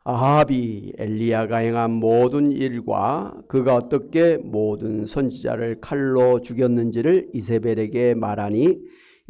아합이 엘리야가 행한 모든 일과 그가 어떻게 모든 선지자를 칼로 죽였는지를 이세벨에게 말하니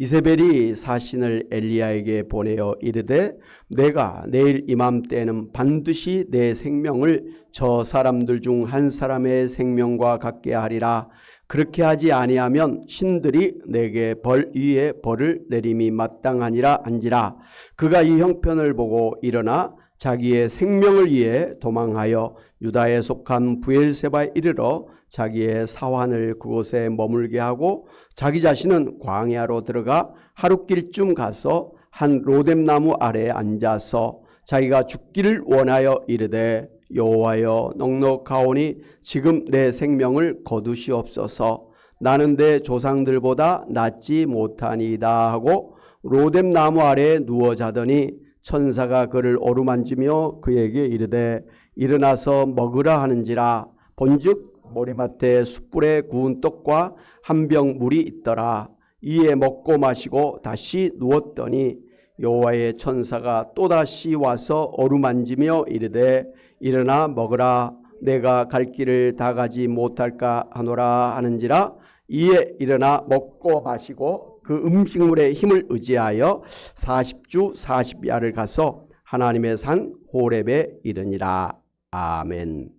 이세벨이 사신을 엘리야에게 보내어 이르되 내가 내일 이맘때에는 반드시 내 생명을 저 사람들 중 한 사람의 생명과 같게 하리라. 그렇게 하지 아니하면 신들이 내게 벌 위에 벌을 내림이 마땅하니라 한지라. 그가 이 형편을 보고 일어나 자기의 생명을 위해 도망하여 유다에 속한 브엘세바에 이르러 자기의 사환을 그곳에 머물게 하고 자기 자신은 광야로 들어가 하룻길쯤 가서 한 로뎀나무 아래에 앉아서 자기가 죽기를 원하여 이르되 여호와여 넉넉하오니 지금 내 생명을 거두시옵소서. 나는 내 조상들보다 낫지 못하니이다 하고 로뎀나무 아래에 누워 자더니 천사가 그를 어루만지며 그에게 이르되 일어나서 먹으라 하는지라. 본즉 모리밭에 숯불에 구운 떡과 한 병 물이 있더라. 이에 먹고 마시고 다시 누웠더니 여호와의 천사가 또다시 와서 어루만지며 이르되 일어나 먹으라. 내가 갈 길을 다 가지 못할까 하노라 하는지라. 이에 일어나 먹고 마시고 그 음식물의 힘을 의지하여 40주 40야를 가서 하나님의 산 호렙에 이르니라. 아멘.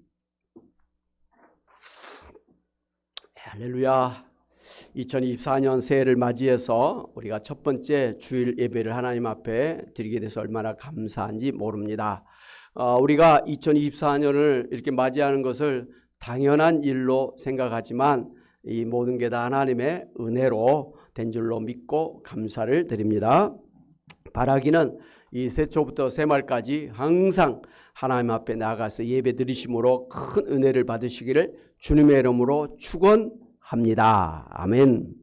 할렐루야. 2024년 새해를 맞이해서 우리가 첫 번째 주일 예배를 하나님 앞에 드리게 돼서 얼마나 감사한지 모릅니다. 우리가 2024년을 이렇게 맞이하는 것을 당연한 일로 생각하지만 이 모든 게 다 하나님의 은혜로 된 줄로 믿고 감사를 드립니다. 바라기는 이 새초부터 새말까지 항상 하나님 앞에 나가서 예배 드리심으로 큰 은혜를 받으시기를 주님의 이름으로 축원합니다. 아멘.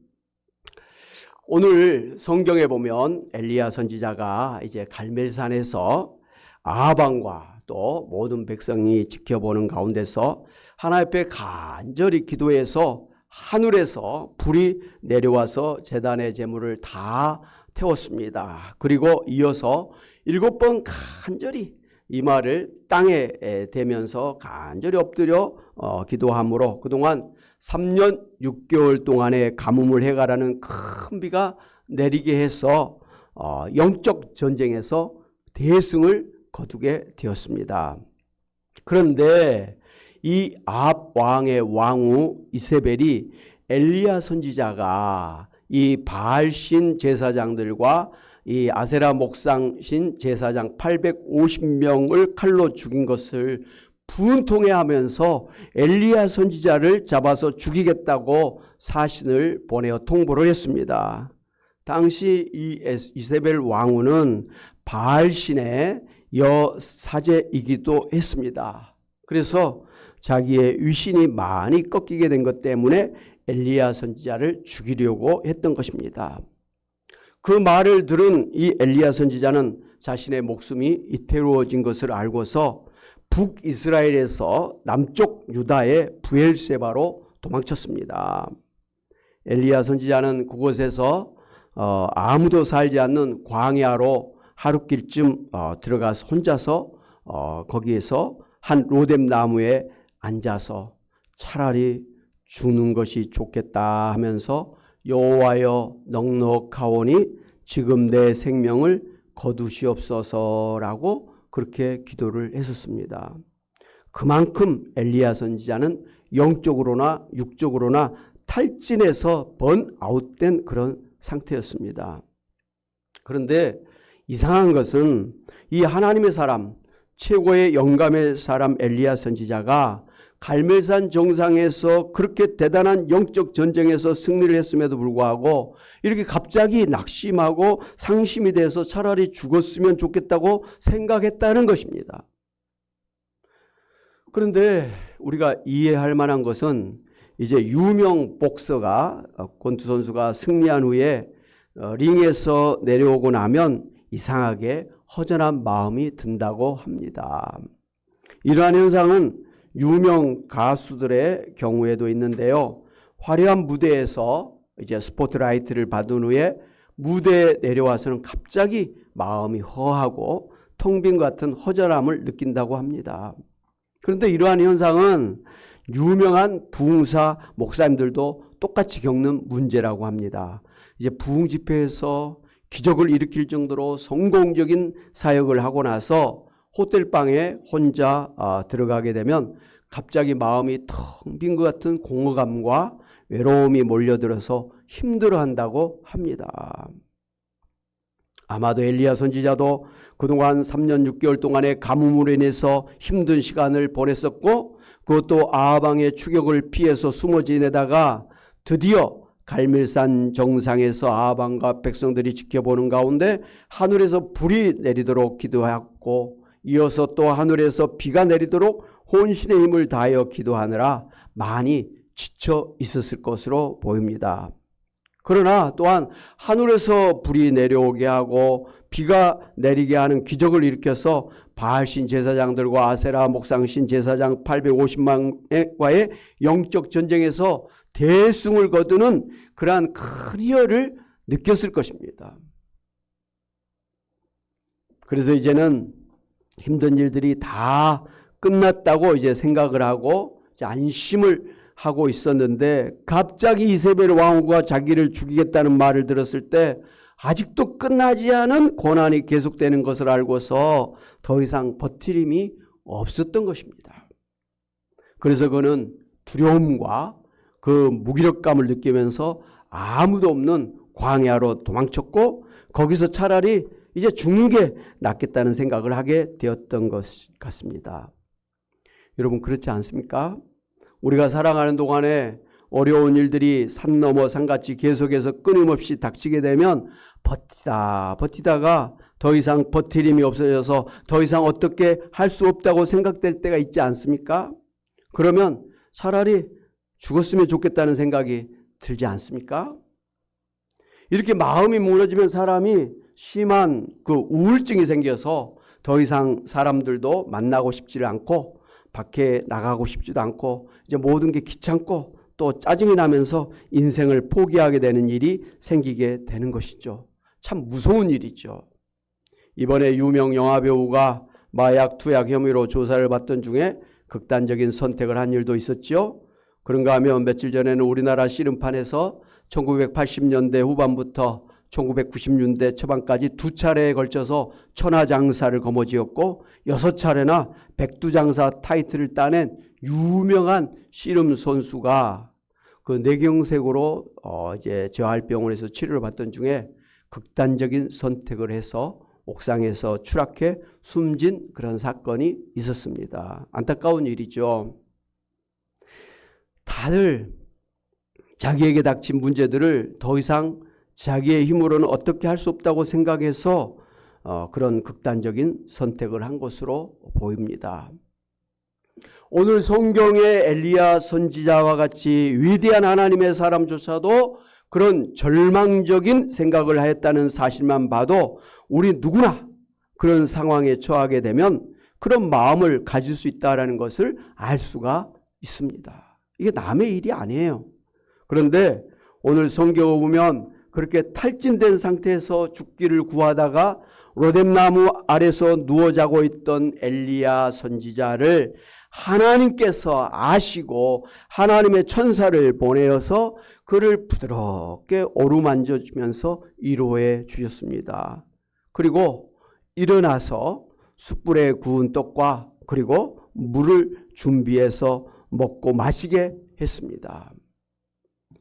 오늘 성경에 보면 엘리야 선지자가 이제 갈멜산에서 아합 왕과 또 모든 백성이 지켜보는 가운데서 하나님 앞에 간절히 기도해서 하늘에서 불이 내려와서 제단의 제물을 다 태웠습니다. 그리고 이어서 7번 간절히 이마를 땅에 대면서 간절히 엎드려 기도함으로 그동안 3년 6개월 동안의 가뭄을 해가라는 큰 비가 내리게 해서 영적 전쟁에서 대승을 거두게 되었습니다. 그런데 이 아합 왕의 왕후 이세벨이 엘리야 선지자가 이 바알신 제사장들과 이 아세라 목상신 제사장 850명을 칼로 죽인 것을 분통해하면서 엘리야 선지자를 잡아서 죽이겠다고 사신을 보내어 통보를 했습니다. 당시 이 이세벨 왕후는 바알신의 여사제이기도 했습니다. 그래서 자기의 위신이 많이 꺾이게 된 것 때문에 엘리야 선지자를 죽이려고 했던 것입니다. 그 말을 들은 이 엘리야 선지자는 자신의 목숨이 이태로워진 것을 알고서 북이스라엘에서 남쪽 유다의 브엘세바로 도망쳤습니다. 엘리야 선지자는 그곳에서 아무도 살지 않는 광야로 하룻길쯤 들어가서 혼자서 거기에서 한 로뎀 나무에 앉아서 차라리 죽는 것이 좋겠다 하면서 여호와여 넉넉하오니 지금 내 생명을 거두시옵소서라고 그렇게 기도를 했었습니다. 그만큼 엘리야 선지자는 영적으로나 육적으로나 탈진해서 번아웃된 그런 상태였습니다. 그런데 이상한 것은 이 하나님의 사람, 최고의 영감의 사람 엘리야 선지자가 갈멜산 정상에서 그렇게 대단한 영적 전쟁에서 승리를 했음에도 불구하고 이렇게 갑자기 낙심하고 상심이 돼서 차라리 죽었으면 좋겠다고 생각했다는 것입니다. 그런데 우리가 이해할 만한 것은 이제 유명 복서가 권투 선수가 승리한 후에 링에서 내려오고 나면 이상하게 허전한 마음이 든다고 합니다. 이러한 현상은 유명 가수들의 경우에도 있는데요. 화려한 무대에서 이제 스포트라이트를 받은 후에 무대에 내려와서는 갑자기 마음이 허하고 텅 빈 것 같은 허전함을 느낀다고 합니다. 그런데 이러한 현상은 유명한 부흥사 목사님들도 똑같이 겪는 문제라고 합니다. 이제 부흥 집회에서 기적을 일으킬 정도로 성공적인 사역을 하고 나서 호텔방에 혼자 들어가게 되면 갑자기 마음이 텅 빈 것 같은 공허감과 외로움이 몰려들어서 힘들어한다고 합니다. 아마도 엘리야 선지자도 그동안 3년 6개월 동안의 가뭄으로 인해서 힘든 시간을 보냈었고, 그것도 아하방의 추격을 피해서 숨어 지내다가 드디어 갈멜산 정상에서 아하방과 백성들이 지켜보는 가운데 하늘에서 불이 내리도록 기도하고, 이어서 또 하늘에서 비가 내리도록 혼신의 힘을 다하여 기도하느라 많이 지쳐 있었을 것으로 보입니다. 그러나 또한 하늘에서 불이 내려오게 하고 비가 내리게 하는 기적을 일으켜서 바알신 제사장들과 아세라 목상신 제사장 850만과의 영적 전쟁에서 대승을 거두는 그러한 큰 희열을 느꼈을 것입니다. 그래서 이제는 힘든 일들이 다 끝났다고 이제 생각을 하고 이제 안심을 하고 있었는데, 갑자기 이세벨 왕후가 자기를 죽이겠다는 말을 들었을 때 아직도 끝나지 않은 고난이 계속되는 것을 알고서 더 이상 버틸 힘이 없었던 것입니다. 그래서 그는 두려움과 그 무기력감을 느끼면서 아무도 없는 광야로 도망쳤고, 거기서 차라리 이제 죽는 게 낫겠다는 생각을 하게 되었던 것 같습니다. 여러분, 그렇지 않습니까? 우리가 살아가는 동안에 어려운 일들이 산 넘어 산같이 계속해서 끊임없이 닥치게 되면 버티다가 더 이상 버틸 힘이 없어져서 더 이상 어떻게 할 수 없다고 생각될 때가 있지 않습니까? 그러면 차라리 죽었으면 좋겠다는 생각이 들지 않습니까? 이렇게 마음이 무너지면 사람이 심한 그 우울증이 생겨서 더 이상 사람들도 만나고 싶지를 않고 밖에 나가고 싶지도 않고 이제 모든 게 귀찮고 또 짜증이 나면서 인생을 포기하게 되는 일이 생기게 되는 것이죠. 참 무서운 일이죠. 이번에 유명 영화배우가 마약 투약 혐의로 조사를 받던 중에 극단적인 선택을 한 일도 있었죠. 그런가 하면 며칠 전에는 우리나라 씨름판에서 1980년대 후반부터 1990년대 초반까지 2차례에 걸쳐서 천하장사를 거머쥐었고 6차례나 백두장사 타이틀을 따낸 유명한 씨름 선수가 그 뇌경색으로 이제 재활병원에서 치료를 받던 중에 극단적인 선택을 해서 옥상에서 추락해 숨진 그런 사건이 있었습니다. 안타까운 일이죠. 다들 자기에게 닥친 문제들을 더 이상 자기의 힘으로는 어떻게 할 수 없다고 생각해서 그런 극단적인 선택을 한 것으로 보입니다. 오늘 성경의 엘리야 선지자와 같이 위대한 하나님의 사람조차도 그런 절망적인 생각을 하였다는 사실만 봐도 우리 누구나 그런 상황에 처하게 되면 그런 마음을 가질 수 있다는 것을 알 수가 있습니다. 이게 남의 일이 아니에요. 그런데 오늘 성경을 보면 그렇게 탈진된 상태에서 죽기를 구하다가 로뎀나무 아래서 누워 자고 있던 엘리야 선지자를 하나님께서 아시고 하나님의 천사를 보내어서 그를 부드럽게 어루만져 주면서 위로해 주셨습니다. 그리고 일어나서 숯불에 구운 떡과 그리고 물을 준비해서 먹고 마시게 했습니다.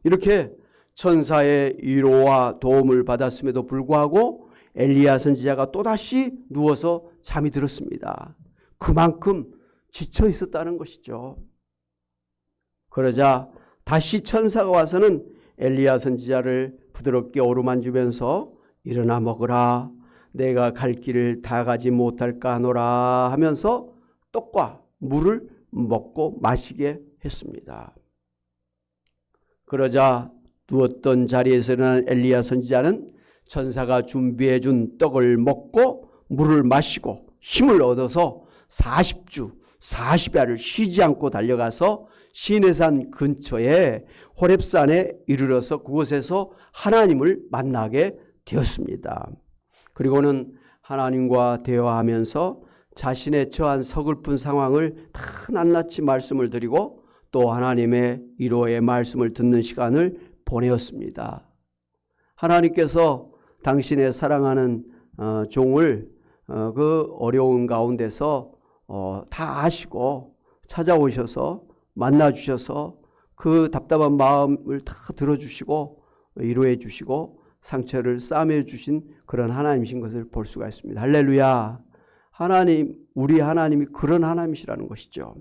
이렇게 천사의 위로와 도움을 받았음에도 불구하고 엘리야 선지자가 또다시 누워서 잠이 들었습니다. 그만큼 지쳐 있었다는 것이죠. 그러자 다시 천사가 와서는 엘리야 선지자를 부드럽게 어루만지면서 일어나 먹으라, 내가 갈 길을 다 가지 못할까 하노라 하면서 떡과 물을 먹고 마시게 했습니다. 그러자 누웠던 자리에서 일어난 엘리야 선지자는 천사가 준비해 준 떡을 먹고 물을 마시고 힘을 얻어서 40주 40야를 쉬지 않고 달려가서 시내산 근처에 호렙산에 이르러서 그곳에서 하나님을 만나게 되었습니다. 그리고는 하나님과 대화하면서 자신의 처한 서글픈 상황을 다 낱낱이 말씀을 드리고 또 하나님의 위로의 말씀을 듣는 시간을 보내었습니다. 하나님께서 당신의 사랑하는 종을 그 어려운 가운데서 다 아시고 찾아오셔서 만나주셔서 그 답답한 마음을 다 들어주시고 위로해 주시고 상처를 싸매 주신 그런 하나님이신 것을 볼 수가 있습니다. 할렐루야. 하나님, 우리 하나님이 그런 하나님이시라는 것이죠.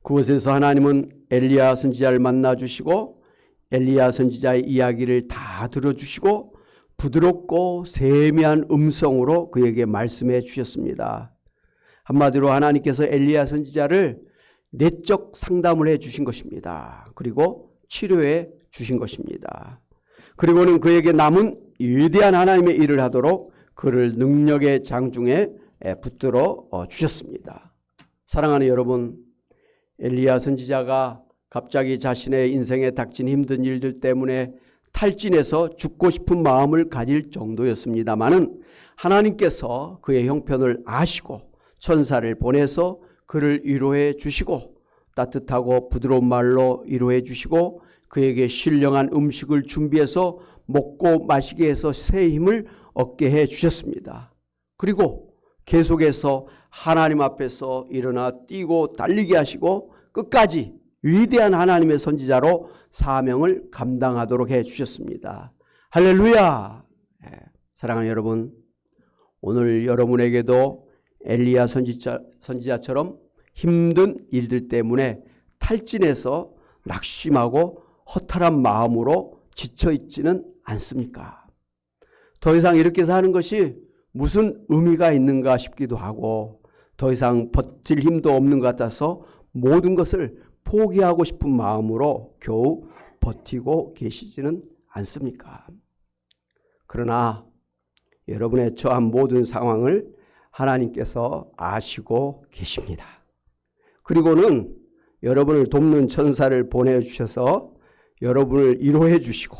그곳에서 하나님은 엘리야 선지자를 만나 주시고 엘리야 선지자의 이야기를 다 들어주시고 부드럽고 세미한 음성으로 그에게 말씀해 주셨습니다. 한마디로 하나님께서 엘리야 선지자를 내적 상담을 해 주신 것입니다. 그리고 치료해 주신 것입니다. 그리고는 그에게 남은 위대한 하나님의 일을 하도록 그를 능력의 장중에 붙들어 주셨습니다. 사랑하는 여러분, 엘리야 선지자가 갑자기 자신의 인생에 닥친 힘든 일들 때문에 탈진해서 죽고 싶은 마음을 가질 정도였습니다마는 하나님께서 그의 형편을 아시고 천사를 보내서 그를 위로해 주시고 따뜻하고 부드러운 말로 위로해 주시고 그에게 신령한 음식을 준비해서 먹고 마시게 해서 새 힘을 얻게 해 주셨습니다. 그리고 계속해서 하나님 앞에서 일어나 뛰고 달리게 하시고 끝까지 위대한 하나님의 선지자로 사명을 감당하도록 해 주셨습니다. 할렐루야. 사랑하는 여러분, 오늘 여러분에게도 엘리야 선지자처럼 힘든 일들 때문에 탈진해서 낙심하고 허탈한 마음으로 지쳐있지는 않습니까? 더 이상 이렇게 사는 것이 무슨 의미가 있는가 싶기도 하고 더 이상 버틸 힘도 없는 것 같아서 모든 것을 포기하고 싶은 마음으로 겨우 버티고 계시지는 않습니까? 그러나 여러분의 처한 모든 상황을 하나님께서 아시고 계십니다. 그리고는 여러분을 돕는 천사를 보내주셔서 여러분을 위로해 주시고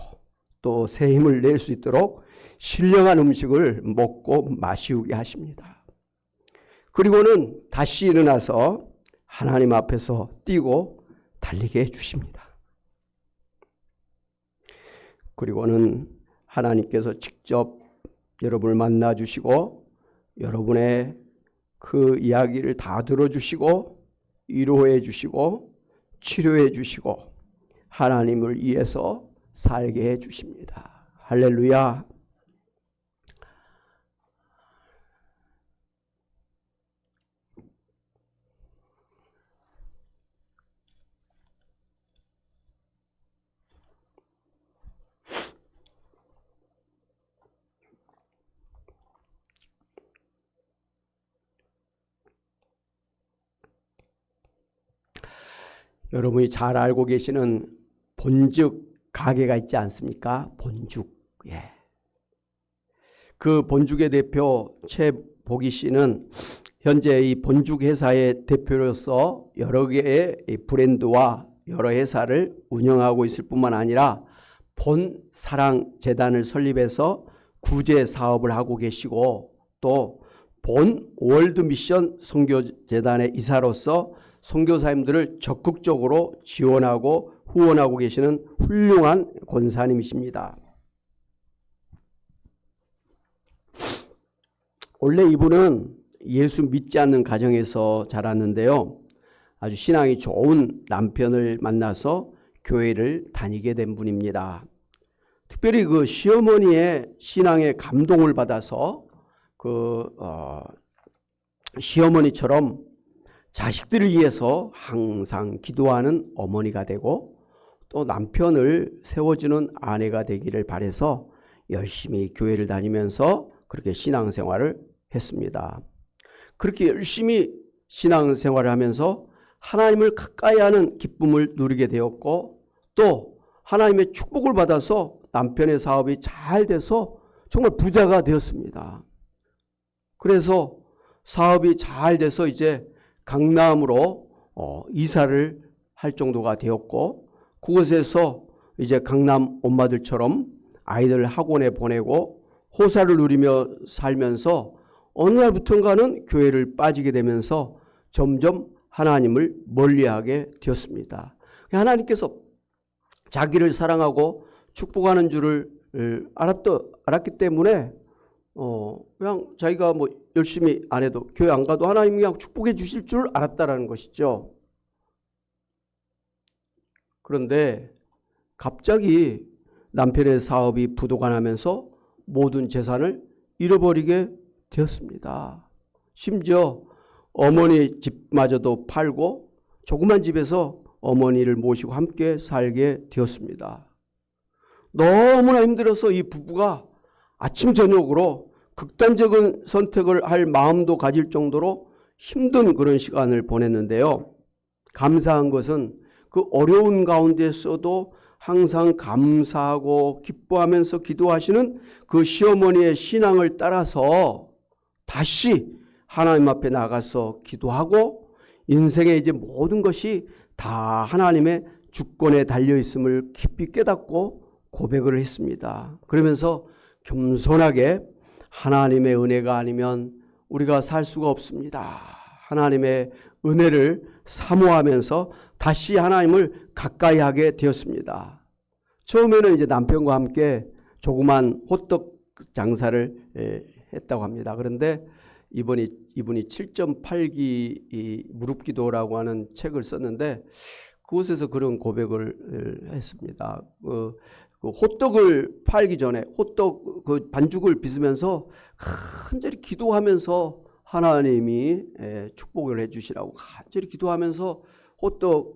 또 새 힘을 낼 수 있도록 신령한 음식을 먹고 마시우게 하십니다. 그리고는 다시 일어나서 하나님 앞에서 뛰고 달리게 해주십니다. 그리고는 하나님께서 직접 여러분을 만나 주시고 여러분의 그 이야기를 다 들어주시고 위로해 주시고 치료해 주시고 하나님을 위해서 살게 해 주십니다. 할렐루야. 여러분이 잘 알고 계시는 본죽 가게가 있지 않습니까? 본죽. 그 본죽의 대표 최보기 씨는 현재 이 본죽 회사의 대표로서 여러 개의 브랜드와 여러 회사를 운영하고 있을 뿐만 아니라 본사랑재단을 설립해서 구제 사업을 하고 계시고 또 본 월드미션 선교재단의 이사로서 선교사님들을 적극적으로 지원하고 후원하고 계시는 훌륭한 권사님이십니다. 원래 이분은 예수 믿지 않는 가정에서 자랐는데요. 아주 신앙이 좋은 남편을 만나서 교회를 다니게 된 분입니다. 특별히 그 시어머니의 신앙에 감동을 받아서 시어머니처럼 자식들을 위해서 항상 기도하는 어머니가 되고 또 남편을 세워주는 아내가 되기를 바라서 열심히 교회를 다니면서 그렇게 신앙생활을 했습니다. 그렇게 열심히 신앙생활을 하면서 하나님을 가까이 하는 기쁨을 누리게 되었고 또 하나님의 축복을 받아서 남편의 사업이 잘 돼서 정말 부자가 되었습니다. 그래서 사업이 잘 돼서 이제 강남으로 이사를 할 정도가 되었고 그곳에서 이제 강남 엄마들처럼 아이들을 학원에 보내고 호사를 누리며 살면서 어느 날부턴가는 교회를 빠지게 되면서 점점 하나님을 멀리하게 되었습니다. 하나님께서 자기를 사랑하고 축복하는 줄을 알았기 때문에 그냥 자기가 뭐 열심히 안 해도 교회 안 가도 하나님이 그냥 축복해 주실 줄 알았다라는 것이죠. 그런데 갑자기 남편의 사업이 부도가 나면서 모든 재산을 잃어버리게 되었습니다. 심지어 어머니 집마저도 팔고 조그만 집에서 어머니를 모시고 함께 살게 되었습니다. 너무나 힘들어서 이 부부가 아침 저녁으로 극단적인 선택을 할 마음도 가질 정도로 힘든 그런 시간을 보냈는데요. 감사한 것은 그 어려운 가운데서도 항상 감사하고 기뻐하면서 기도하시는 그 시어머니의 신앙을 따라서 다시 하나님 앞에 나가서 기도하고 인생의 이제 모든 것이 다 하나님의 주권에 달려 있음을 깊이 깨닫고 고백을 했습니다. 그러면서 겸손하게 하나님의 은혜가 아니면 우리가 살 수가 없습니다. 하나님의 은혜를 사모하면서 다시 하나님을 가까이 하게 되었습니다. 처음에는 이제 남편과 함께 조그만 호떡 장사를 했다고 합니다. 그런데 이분이 7.8기 무릎기도라고 하는 책을 썼는데 그곳에서 그런 고백을 했습니다. 그 호떡을 팔기 전에 호떡 그 반죽을 빚으면서 간절히 기도하면서 하나님이 축복을 해주시라고 간절히 기도하면서 호떡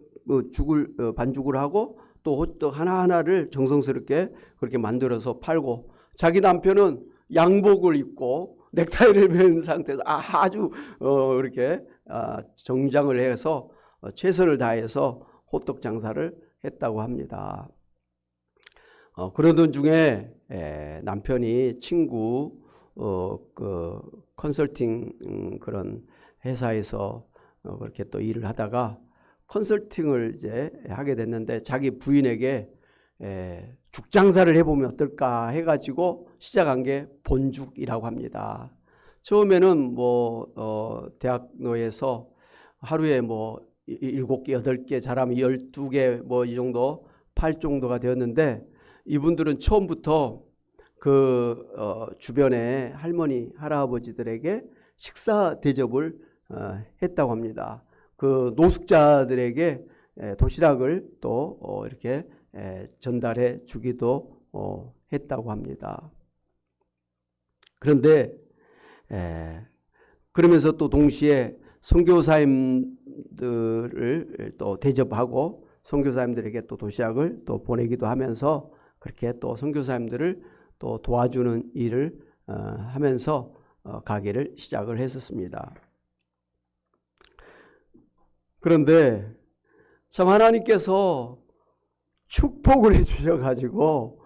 반죽을 하고 또 호떡 하나하나를 정성스럽게 그렇게 만들어서 팔고 자기 남편은 양복을 입고 넥타이를 맨 상태에서 아주 이렇게 정장을 해서 최선을 다해서 호떡 장사를 했다고 합니다. 그러던 중에 남편이 친구 그 컨설팅 그런 회사에서 그렇게 또 일을 하다가 컨설팅을 이제 하게 됐는데 자기 부인에게 죽 장사를 해보면 어떨까 해가지고 시작한 게 본죽이라고 합니다. 처음에는 대학로에서 하루에 7개, 8개, 잘하면 12개 이 정도 팔 정도가 되었는데 이분들은 처음부터 주변에 할머니, 할아버지들에게 식사 대접을 했다고 합니다. 그 노숙자들에게 도시락을 또 이렇게 전달해 주기도 했다고 합니다. 그런데 그러면서 또 동시에 선교사님들을 또 대접하고 선교사님들에게 또 도시락을 또 보내기도 하면서 그렇게 또 선교사님들을 또 도와주는 일을 하면서 가게를 시작을 했었습니다. 그런데 참 하나님께서 축복을 해주셔가지고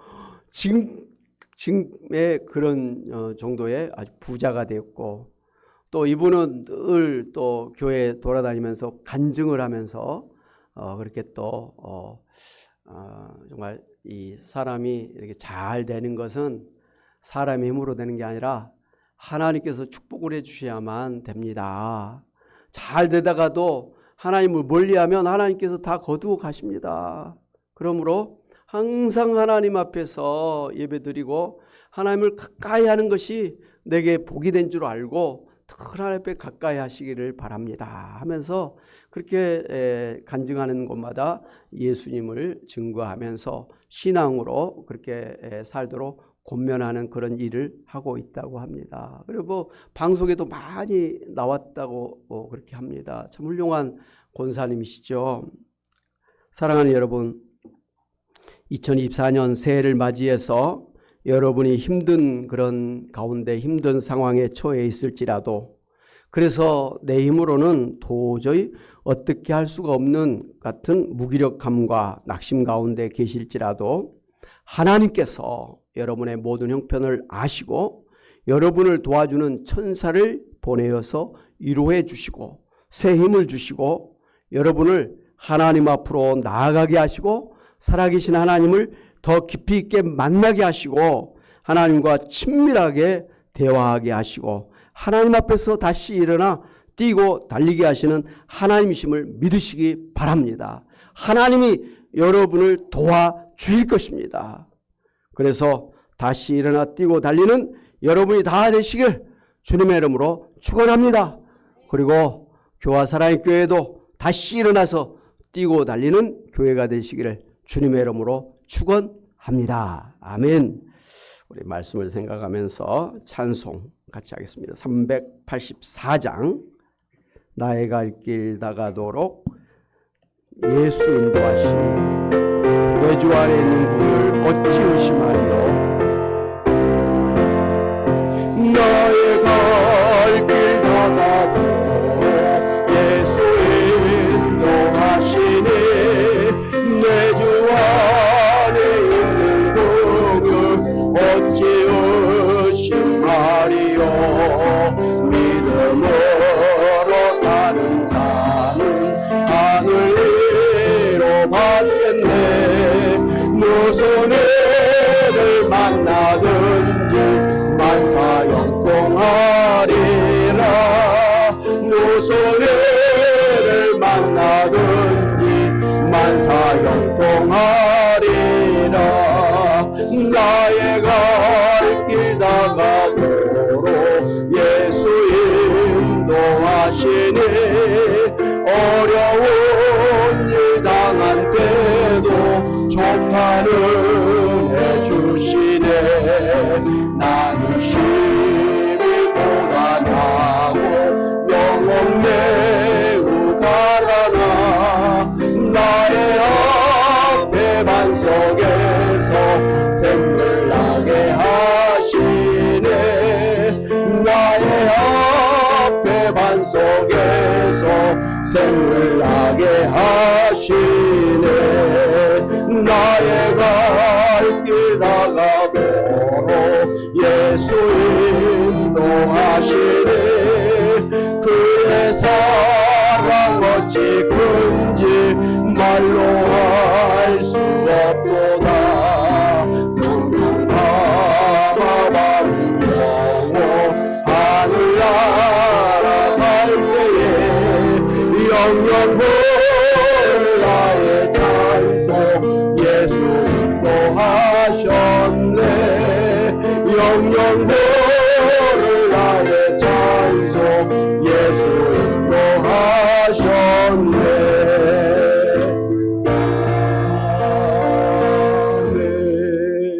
지금의 그런 정도의 아주 부자가 되었고 또 이분은 늘 또 교회 돌아다니면서 간증을 하면서 그렇게 또 정말 이 사람이 이렇게 잘 되는 것은 사람의 힘으로 되는 게 아니라 하나님께서 축복을 해주셔야만 됩니다. 잘 되다가도 하나님을 멀리하면 하나님께서 다 거두어 가십니다. 그러므로 항상 하나님 앞에서 예배드리고 하나님을 가까이 하는 것이 내게 복이 된 줄 알고 하나님 앞에 가까이 하시기를 바랍니다 하면서 그렇게 간증하는 곳마다 예수님을 증거하면서 신앙으로 그렇게 살도록 권면하는 그런 일을 하고 있다고 합니다. 그리고 방송에도 많이 나왔다고 그렇게 합니다. 참 훌륭한 권사님이시죠. 사랑하는 여러분, 2024년 새해를 맞이해서 여러분이 힘든 그런 가운데 힘든 상황에 처해 있을지라도 그래서 내 힘으로는 도저히 어떻게 할 수가 없는 같은 무기력함과 낙심 가운데 계실지라도 하나님께서 여러분의 모든 형편을 아시고 여러분을 도와주는 천사를 보내어서 위로해 주시고 새 힘을 주시고 여러분을 하나님 앞으로 나아가게 하시고 살아계신 하나님을 더 깊이 있게 만나게 하시고 하나님과 친밀하게 대화하게 하시고 하나님 앞에서 다시 일어나 뛰고 달리게 하시는 하나님이심을 믿으시기 바랍니다. 하나님이 여러분을 도와주실 것입니다. 그래서 다시 일어나 뛰고 달리는 여러분이 다 되시길 주님의 이름으로 축원합니다. 그리고 교화 사랑의 교회도 다시 일어나서 뛰고 달리는 교회가 되시기를 주님의 이름으로 축원합니다. 아멘. 우리 말씀을 생각하면서 찬송 같이 하겠습니다. 384장 나의 갈 길 다가도록 예수 인도하시니 내 주 안에 있는 분을 어찌 의심하리요. 나의 갈 길 다가도록 예수 인도하시니 내 주 안에 있는 분을 어찌 의심하리요. 믿음으로 사는 자는 하늘 위로 받겠네. 무슨 일을 만나든지 만사 영통하리라. 무슨 일을 만나든지 만사 영통하리라. 나의 갈 길 다가도록 예수 인도하시니 어려운 일 당한 때도 좋다는 은혜 주시네. 나는 심히 고단하고 영혼 매우 가라나 나의 앞에 반석에서 샘물 나게 하시네. 나의 앞에 반석에서 샘물 나게 하시네. 나의 갈 길 다가도록 예수 인도하시네. 그의 사랑 어찌 큰지 말로 할 수 없도다. 성령 담아바른 영혼 하늘 날아갈 때에 영영 부을 나의 찬송 예수 인도하셨네. 영영